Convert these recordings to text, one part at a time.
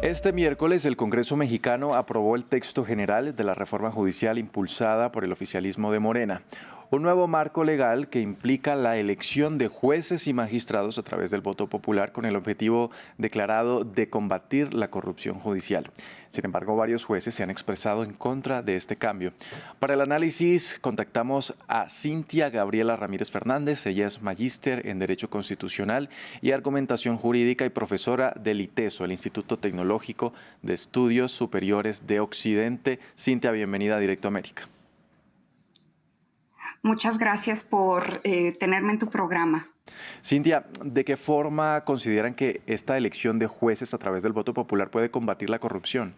Este miércoles el Congreso mexicano aprobó el texto general de la reforma judicial impulsada por el oficialismo de Morena. Un nuevo marco legal que implica la elección de jueces y magistrados a través del voto popular con el objetivo declarado de combatir la corrupción judicial. Sin embargo, varios jueces se han expresado en contra de este cambio. Para el análisis, contactamos a Cintia Gabriela Ramírez Fernández. Ella es magíster en Derecho Constitucional y Argumentación Jurídica y profesora del ITESO, el Instituto Tecnológico de Estudios Superiores de Occidente. Cintia, bienvenida a Directo América. Muchas gracias por tenerme en tu programa. Cintia, ¿de qué forma consideran que esta elección de jueces a través del voto popular puede combatir la corrupción?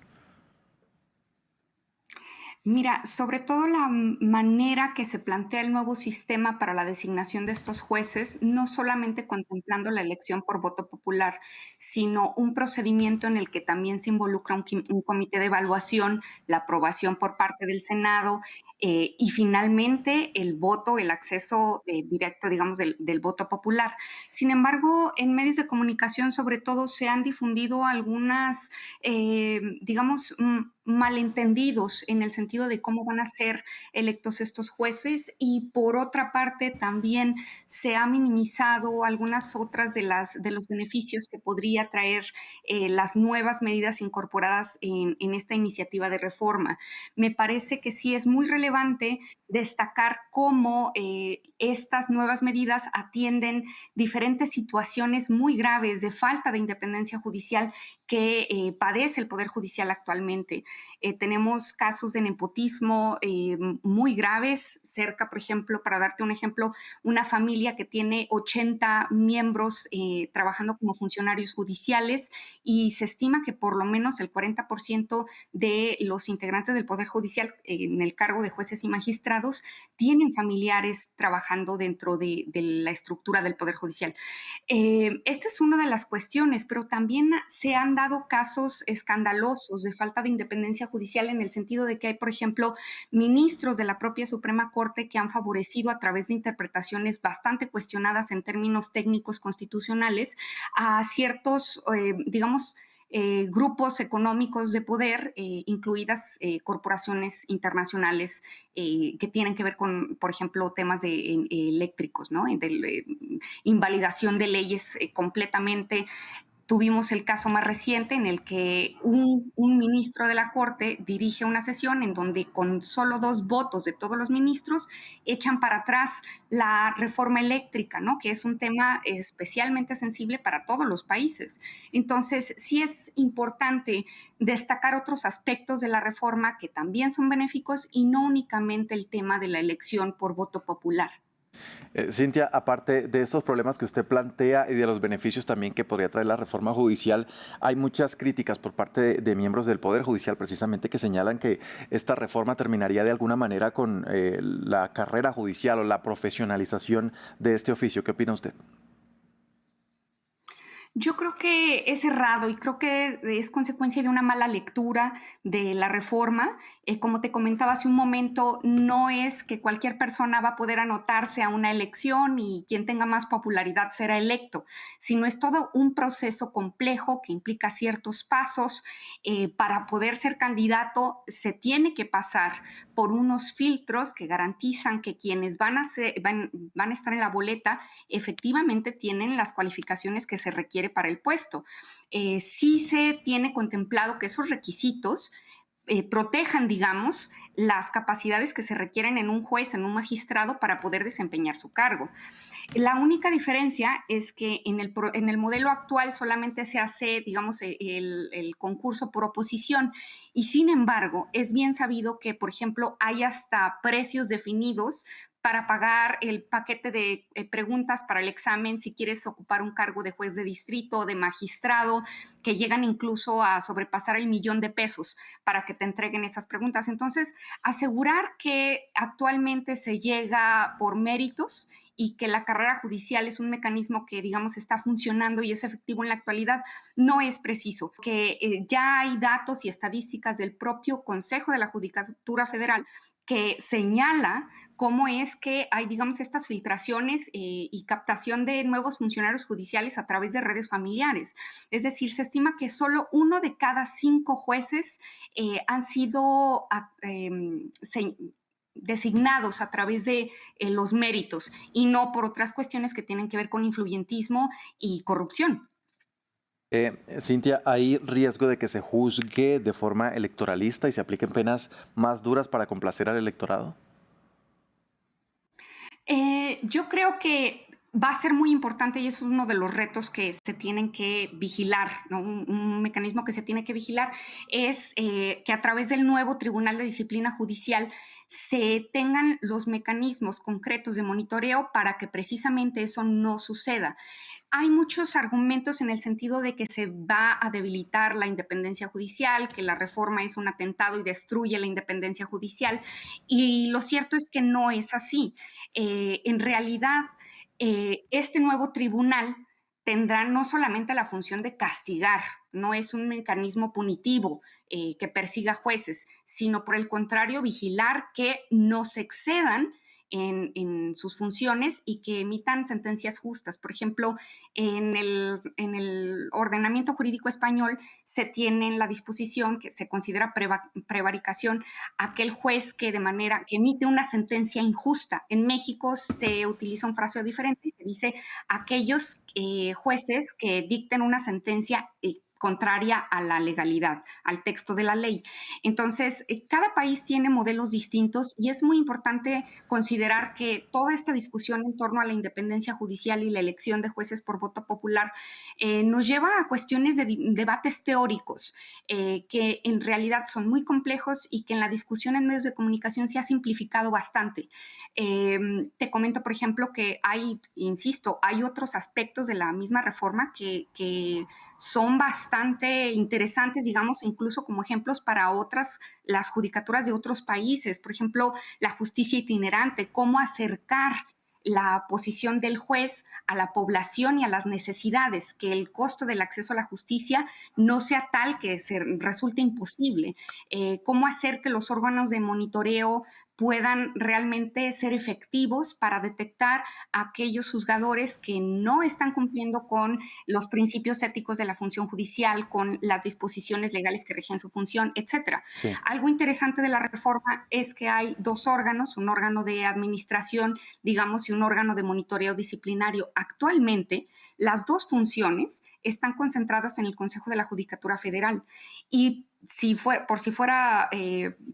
Mira, sobre todo la manera que se plantea el nuevo sistema para la designación de estos jueces, no solamente contemplando la elección por voto popular, sino un procedimiento en el que también se involucra un comité de evaluación, la aprobación por parte del Senado y finalmente el voto, el acceso directo, digamos, del voto popular. Sin embargo, en medios de comunicación, sobre todo, se han difundido algunas, digamos, malentendidos en el sentido de cómo van a ser electos estos jueces y por otra parte también se ha minimizado algunas otras de los beneficios que podría traer las nuevas medidas incorporadas en esta iniciativa de reforma. Me parece que sí es muy relevante destacar cómo estas nuevas medidas atienden diferentes situaciones muy graves de falta de independencia judicial que padece el Poder Judicial actualmente. Tenemos casos de nepotismo muy graves, cerca, por ejemplo, para darte un ejemplo, una familia que tiene 80 miembros trabajando como funcionarios judiciales y se estima que por lo menos el 40% de los integrantes del Poder Judicial en el cargo de jueces y magistrados tienen familiares trabajando dentro de la estructura del Poder Judicial. Esta es una de las cuestiones, pero también se han dado casos escandalosos de falta de independencia judicial en el sentido de que hay, por ejemplo, ministros de la propia Suprema Corte que han favorecido a través de interpretaciones bastante cuestionadas en términos técnicos constitucionales a ciertos, digamos, grupos económicos de poder, incluidas corporaciones internacionales que tienen que ver con, por ejemplo, temas de eléctricos, ¿no? De invalidación de leyes completamente. Tuvimos el caso más reciente en el que un ministro de la Corte dirige una sesión en donde con solo 2 votos de todos los ministros echan para atrás la reforma eléctrica, ¿no? Que es un tema especialmente sensible para todos los países. Entonces, sí es importante destacar otros aspectos de la reforma que también son benéficos y no únicamente el tema de la elección por voto popular. Cintia, aparte de estos problemas que usted plantea y de los beneficios también que podría traer la reforma judicial, hay muchas críticas por parte de miembros del Poder Judicial precisamente que señalan que esta reforma terminaría de alguna manera con la carrera judicial o la profesionalización de este oficio. ¿Qué opina usted? Yo creo que es errado y creo que es consecuencia de una mala lectura de la reforma. Como te comentaba hace un momento, no es que cualquier persona va a poder anotarse a una elección y quien tenga más popularidad será electo, sino es todo un proceso complejo que implica ciertos pasos. Para poder ser candidato se tiene que pasar por unos filtros que garantizan que quienes van a estar en la boleta efectivamente tienen las cualificaciones que se requiere para el puesto. Sí se tiene contemplado que esos requisitos protejan, digamos, las capacidades que se requieren en un juez, en un magistrado para poder desempeñar su cargo. La única diferencia es que en el modelo actual solamente se hace, digamos, el concurso por oposición y sin embargo es bien sabido que, por ejemplo, hay hasta precios definidos para pagar el paquete de preguntas para el examen si quieres ocupar un cargo de juez de distrito o de magistrado, que llegan incluso a sobrepasar el 1,000,000 de pesos para que te entreguen esas preguntas. Entonces, asegurar que actualmente se llega por méritos y que la carrera judicial es un mecanismo que, digamos, está funcionando y es efectivo en la actualidad, no es preciso. Que ya hay datos y estadísticas del propio Consejo de la Judicatura Federal que señala cómo es que hay, digamos, estas filtraciones y captación de nuevos funcionarios judiciales a través de redes familiares. Es decir, se estima que solo 1 de cada 5 jueces han sido designados a través de los méritos y no por otras cuestiones que tienen que ver con influyentismo y corrupción. Cintia, ¿hay riesgo de que se juzgue de forma electoralista y se apliquen penas más duras para complacer al electorado? Yo creo que va a ser muy importante y es uno de los retos que se tienen que vigilar, ¿no? Un mecanismo que se tiene que vigilar es que a través del nuevo Tribunal de Disciplina Judicial se tengan los mecanismos concretos de monitoreo para que precisamente eso no suceda. Hay muchos argumentos en el sentido de que se va a debilitar la independencia judicial, que la reforma es un atentado y destruye la independencia judicial, y lo cierto es que no es así. En realidad, este nuevo tribunal tendrá no solamente la función de castigar, no es un mecanismo punitivo que persiga jueces, sino por el contrario, vigilar que no se excedan en sus funciones y que emitan sentencias justas. Por ejemplo, en el ordenamiento jurídico español se tiene en la disposición que se considera prevaricación aquel juez que que emite una sentencia injusta. En México se utiliza un fraseo diferente y se dice aquellos jueces que dicten una sentencia contraria a la legalidad, al texto de la ley. Entonces, cada país tiene modelos distintos y es muy importante considerar que toda esta discusión en torno a la independencia judicial y la elección de jueces por voto popular nos lleva a cuestiones de debates teóricos que en realidad son muy complejos y que en la discusión en medios de comunicación se ha simplificado bastante. Te comento, por ejemplo, que hay otros aspectos de la misma reforma que son bastante interesantes, digamos, incluso como ejemplos para las judicaturas de otros países. Por ejemplo, la justicia itinerante, cómo acercar la posición del juez a la población y a las necesidades, que el costo del acceso a la justicia no sea tal que resulte imposible, cómo hacer que los órganos de monitoreo puedan realmente ser efectivos para detectar a aquellos juzgadores que no están cumpliendo con los principios éticos de la función judicial, con las disposiciones legales que rigen su función, etcétera. Sí. Algo interesante de la reforma es que hay 2 órganos, un órgano de administración, digamos, y un órgano de monitoreo disciplinario. Actualmente, las 2 funciones están concentradas en el Consejo de la Judicatura Federal y si fuera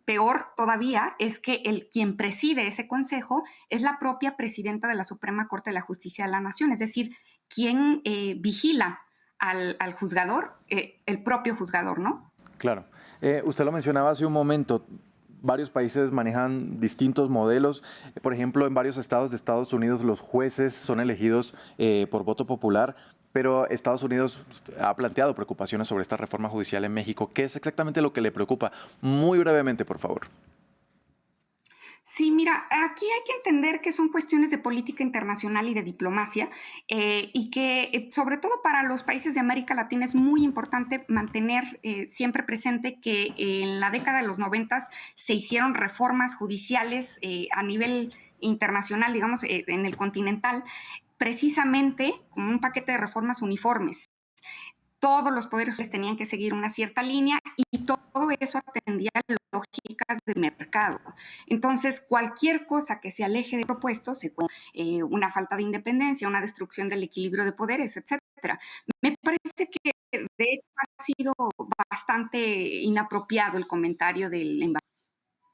peor todavía, es que quien preside ese consejo es la propia presidenta de la Suprema Corte de la Justicia de la Nación, es decir, quien vigila al juzgador, el propio juzgador, ¿no? Claro. Usted lo mencionaba hace un momento. Varios países manejan distintos modelos. Por ejemplo, en varios estados de Estados Unidos los jueces son elegidos por voto popular, pero Estados Unidos ha planteado preocupaciones sobre esta reforma judicial en México. ¿Qué es exactamente lo que le preocupa? Muy brevemente, por favor. Sí, mira, aquí hay que entender que son cuestiones de política internacional y de diplomacia y que sobre todo para los países de América Latina es muy importante mantener siempre presente que en la década de los 90 se hicieron reformas judiciales a nivel internacional, digamos, en el continental, precisamente como un paquete de reformas uniformes. Todos los poderes tenían que seguir una cierta línea y todo eso atendía a lógicas de mercado. Entonces, cualquier cosa que se aleje de propuestos, una falta de independencia, una destrucción del equilibrio de poderes, etcétera. Me parece que de hecho ha sido bastante inapropiado el comentario del embajador